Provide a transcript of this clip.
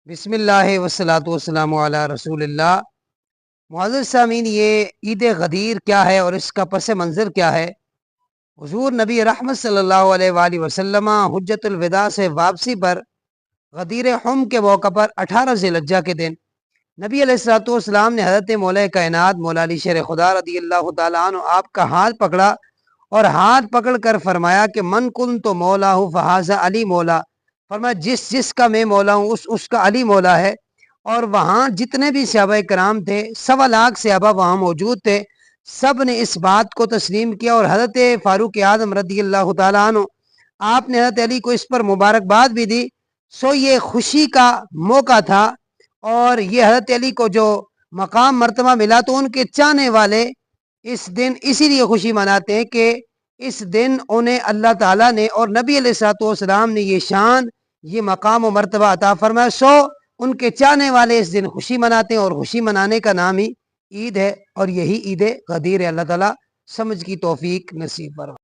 بسم اللہ والصلاۃ والسلام علی رسول اللہ۔ معزز سامعین، یہ عید غدیر کیا ہے اور اس کا پس منظر کیا ہے؟ حضور نبی رحمت صلی اللہ علیہ وآلہ وسلم حجت الوداع سے واپسی پر غدیر حم کے موقع پر 18 ذی الحجہ کے دن نبی علیہ الصلوۃ والسلام نے حضرت مولا کائنات مولا علی شیر خدا رضی اللہ تعالیٰ عنہ آپ کا ہاتھ پکڑا اور ہاتھ پکڑ کر فرمایا کہ من کن تو مولا ہوں فہذا علی مولا، فرمایا جس کا میں مولا ہوں اس کا علی مولا ہے۔ اور وہاں جتنے بھی صحابہ کرام تھے، 1.25 لاکھ صحابہ وہاں موجود تھے، سب نے اس بات کو تسلیم کیا اور حضرت فاروق اعظم رضی اللہ تعالیٰ عنہ آپ نے حضرت علی کو اس پر مبارکباد بھی دی۔ سو یہ خوشی کا موقع تھا اور یہ حضرت علی کو جو مقام مرتبہ ملا تو ان کے چاہنے والے اس دن اسی لیے خوشی مناتے ہیں کہ اس دن انہیں اللہ تعالیٰ نے اور نبی علیہ الصلوۃ والسلام نے یہ شان، یہ مقام و مرتبہ عطا فرمایا۔ سو ان کے چاہنے والے اس دن خوشی مناتے ہیں اور خوشی منانے کا نام ہی عید ہے، اور یہی عید غدیر ہے۔ اللہ تعالیٰ سمجھ کی توفیق نصیب فرمائے۔